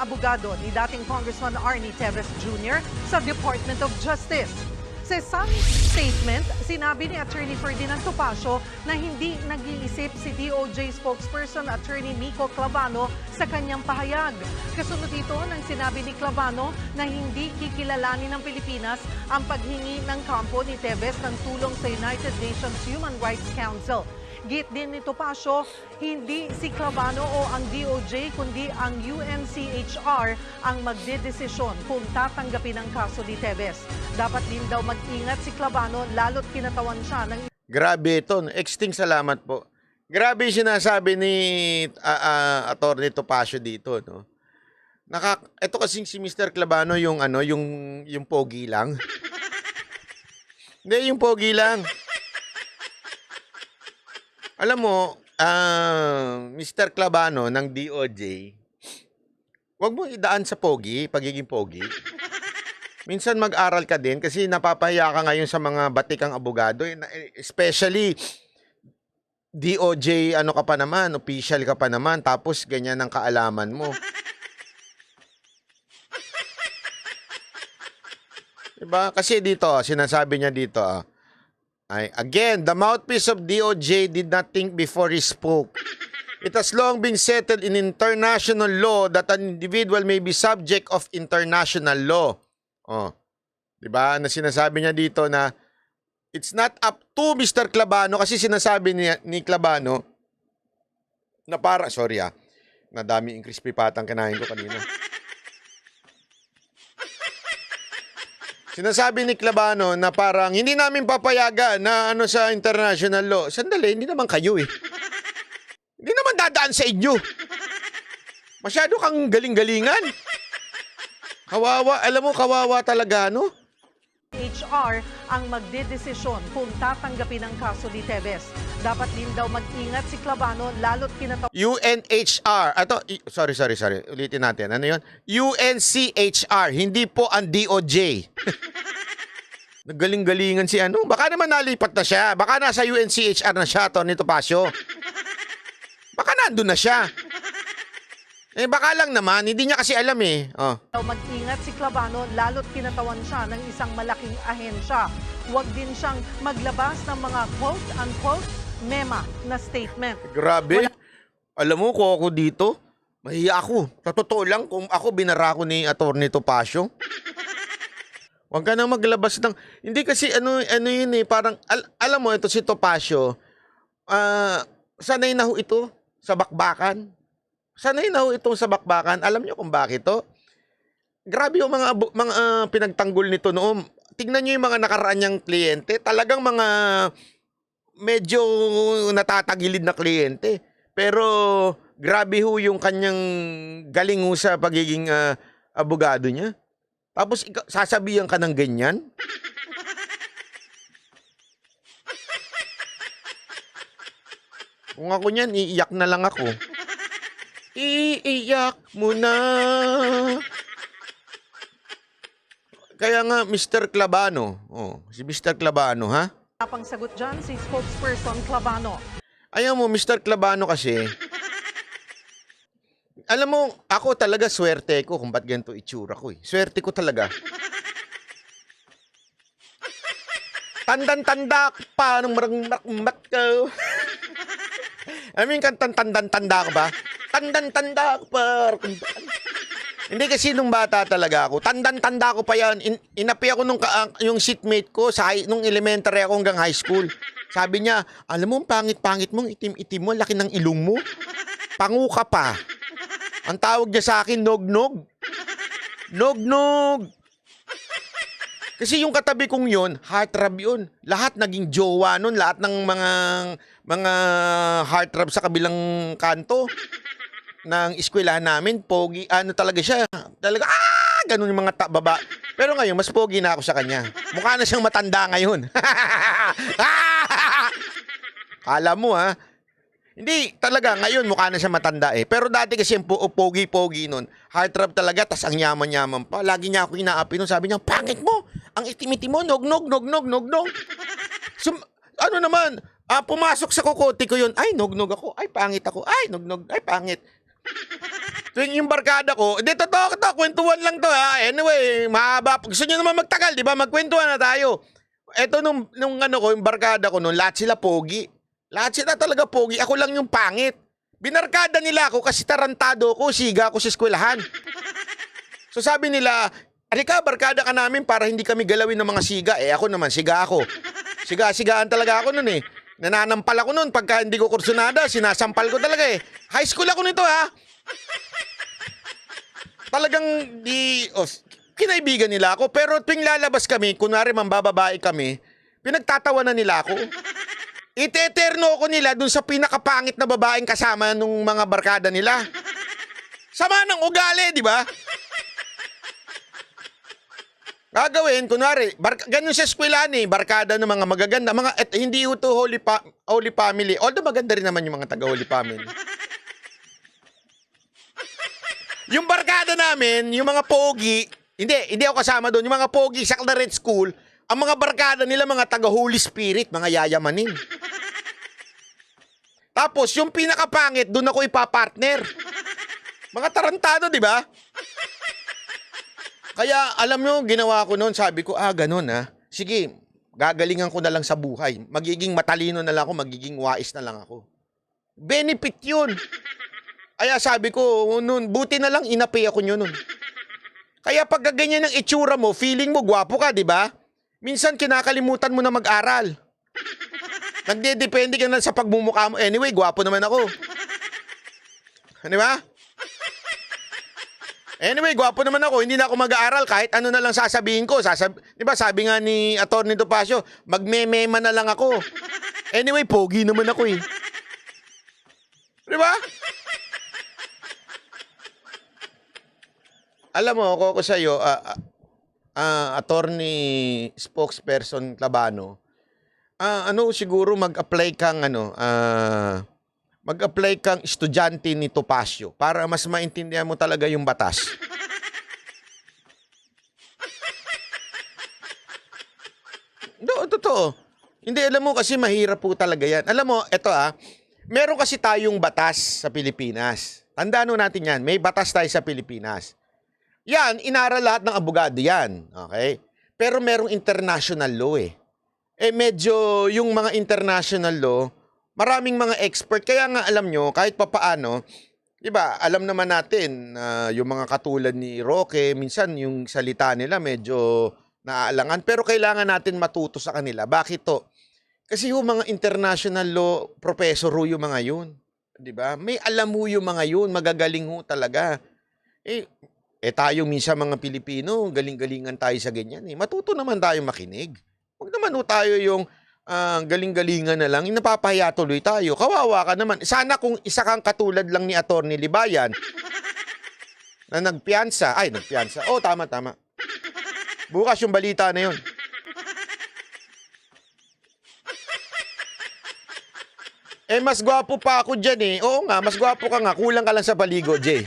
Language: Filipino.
abogado ni dating Congressman Arnie Teves Jr. sa Department of Justice. Sa isang statement, sinabi ni Attorney Ferdinand Topacio na hindi nag-iisip si DOJ spokesperson Attorney Miko Clavano sa kanyang pahayag. Kasunod ito nang sinabi ni Clavano na hindi kikilalanin ng Pilipinas ang paghingi ng kampo ni Teves ng tulong sa United Nations Human Rights Council. Git din ni Topacio, hindi si Clavano o ang DOJ kundi ang UNCHR ang magdedesisyon kung tatanggapin ang kaso ni Teves. Dapat din daw mag-ingat si Clavano lalo't kinatawan siya ng... Grabe ito. Exting salamat po. Grabe yung sinasabi ni Atty. Topacio dito, no. Ito kasing si Mr. Clavano yung yung pogi lang. Hindi yung pogi lang. Alam mo, Mr. Clavano ng DOJ, wag mo idaan sa pogi, pagiging pogi. Minsan mag-aral ka din kasi napapahiya ka ngayon sa mga batikang abogado, especially DOJ, ano ka pa naman, official ka pa naman, tapos ganyan ang kaalaman mo. Diba? Kasi dito, sinasabi niya dito, again, the mouthpiece of DOJ did not think before he spoke. It has long been settled in international law that an individual may be subject of international law. Oh, diba? Na sinasabi niya dito na it's not up to Mr. Clavano kasi sinasabi ni Clavano na para, sorry nadami yung crispy patang kinain ko kanina. Sinasabi ni Clavano na parang hindi namin papayagan na sa international law. Sandali, hindi naman kayo eh. Hindi naman dadaan sa inyo. Masyado kang galing-galingan. Kawawa, alam mo, kawawa talaga, no? HR ang magdedesisyon kung tatanggapin ang kaso ni Teves. Dapat din daw mag-ingat si Clavano lalo't kinatawan... UNHR. Sorry. Ulitin natin. Ano yun? UNCHR. Hindi po ang DOJ. Nagaling-galingan si ano. Baka naman nalipat na siya. Baka nasa UNCHR na siya, Atty. Topacio. Baka nandun na siya. Baka lang naman. Hindi niya kasi alam eh. Oh. Mag-ingat si Clavano lalo't kinatawan siya ng isang malaking ahensya. Huwag din siyang maglabas ng mga quote-unquote mema na statement. Grabe. Alam mo, kung ako dito, mahiya ako. Sa totoo lang, kung ako binara ko ni Atty. Topacio. Huwag ka nang maglabas ng... Hindi kasi ano yun eh, parang... alam mo, ito si Topacio, sanay na ho ito sa bakbakan. Sanay na ho itong sa bakbakan. Alam niyo kung bakit to? Grabe yung mga pinagtanggol nito noon. Tingnan niyo yung mga nakaraan niyang kliyente. Talagang mga medyo natatagilid na kliyente. Pero grabe ho yung kanyang galing ho sa pagiging abogado niya. Tapos sasabihan ka ng ganyan? Kung ako niyan, iiyak na lang ako. Iiyak mo na. Kaya nga, Mr. Clavano. Si Mr. Clavano, ha? Pang sagot dyan si spokesperson Clavano. Ayaw mo, Mr. Clavano kasi. Alam mo, ako talaga swerte ko kung ba't ganito itsura ko eh. Swerte ko talaga. Tandan-tanda pa nung marang-mat ko. I mean, tandan-tanda ko ba? Tandan-tanda ko pa. Hindi kasi nung bata talaga ako. Tandan-tanda ko pa yan. Inapi ako nung yung seatmate ko nung elementary ako hanggang high school. Sabi niya, alam mo, pangit-pangit mong itim-itim mo, laki ng ilong mo. Pangu ka pa. Ang tawag niya sa akin, nog-nog. Nog-nog. Kasi yung katabi kong yun, heartthrob yun. Lahat naging jowa nun. Lahat ng mga heartthrob sa kabilang kanto ng eskwelahan namin, pogi, talaga siya. Talaga, ganun yung mga baba. Pero ngayon, mas pogi na ako sa kanya. Mukha na siyang matanda ngayon. Alam mo, ha? Hindi, talaga, ngayon mukha na siya matanda eh. Pero dati kasi yung pogi-pogi nun, heartthrob talaga, tas ang yaman-yaman pa. Lagi niya ako inaapi nun, sabi niya, pangit mo! Ang itim-itim mo, nog-nog. So, ano naman, pumasok sa kukote ko yun, ay, nog-nog ako, ay, pangit ako, ay, nog-nog, ay, pangit. Tuwing yung barkada ko, hindi, totoo to, kwentuhan lang to ha. Anyway, mahaba. Gusto nyo naman magtagal, di ba? Magkwentuhan na tayo. Eto nung ano ko, yung barkada ko noon, lahat sila pogi. Lahat sila talaga pogi. Ako lang yung pangit. Binarkada nila ako kasi tarantado ko, siga ako sa eskwelahan. So sabi nila, alika, barkada ka namin para hindi kami galawin ng mga siga. Ako naman, siga ako. Siga-sigaan talaga ako noon eh. Nananampal ako noon pagka hindi ko kursunada, sinasampal ko talaga eh. High school ako nito ha. Talagang kinaibigan nila ako. Pero tuwing lalabas kami, kunwari mambababae kami, pinagtatawanan nila ako. Ite-eterno ko nila dun sa pinakapangit na babaeng kasama nung mga barkada nila. Sama ng ugali, di ba? Gagawin, kunwari, ganun sa eskwelahan eh, barkada ng mga magaganda. Hindi ito Holy Family. Although maganda rin naman yung mga taga-Holy Family. Yung barkada namin, yung mga pogi, hindi ako kasama doon. Yung mga pogi sa Claret School, ang mga barkada nila, mga taga-Holy Spirit, mga yayamanin. Tapos, yung pinakapangit, doon ako ipapartner. Mga tarantado, di ba? Kaya, alam nyo, ginawa ko noon, sabi ko, ganun ha. Sige, gagalingan ko na lang sa buhay. Magiging matalino na lang ako, magiging wais na lang ako. Benefit yun. Kaya sabi ko, noon, buti na lang inapi ako nyo noon. Kaya pag ganyan ang itsura mo, feeling mo gwapo ka, di ba? Minsan kinakalimutan mo na mag-aral. Nagdedepende ka na sa pagmumukha mo. Anyway, gwapo naman ako. Di ba? Anyway, gwapo naman ako. Hindi na ako mag-aaral kahit ano na lang sasabihin ko. Di ba, sabi nga ni Atty. Topacio, magmemema na lang ako. Anyway, pogi naman ako eh. Di ba? Alam mo, ako sa'yo, attorney spokesperson Labano, siguro mag-apply kang estudyante ni Topacio para mas maintindihan mo talaga yung batas. Totoo. Hindi, alam mo kasi mahirap po talaga yan. Alam mo, eto meron kasi tayong batas sa Pilipinas. Tandaan natin yan, may batas tayo sa Pilipinas. Yan, inaral lahat ng abogado yan. Okay? Pero merong international law eh. Medyo yung mga international law, maraming mga expert. Kaya nga alam nyo, kahit papaano, di ba, alam naman natin, yung mga katulad ni Roque, minsan yung salita nila medyo naaalangan. Pero kailangan natin matuto sa kanila. Bakit to? Kasi yung mga international law professor yung mga yun. Di ba? May alam mo yung mga yun. Magagaling ho talaga. Tayo minsan mga Pilipino, galing-galingan tayo sa ganyan. Matuto naman tayo makinig. Huwag naman tayo yung galing-galingan na lang, napapahiya tuloy tayo. Kawawa ka naman. Sana kung isa kang katulad lang ni Atty. Libayan na nagpiyansa. Tama. Bukas yung balita na yun. Mas gwapo pa ako dyan eh. Oo nga, mas gwapo ka nga. Kulang ka lang sa paligo, Jay.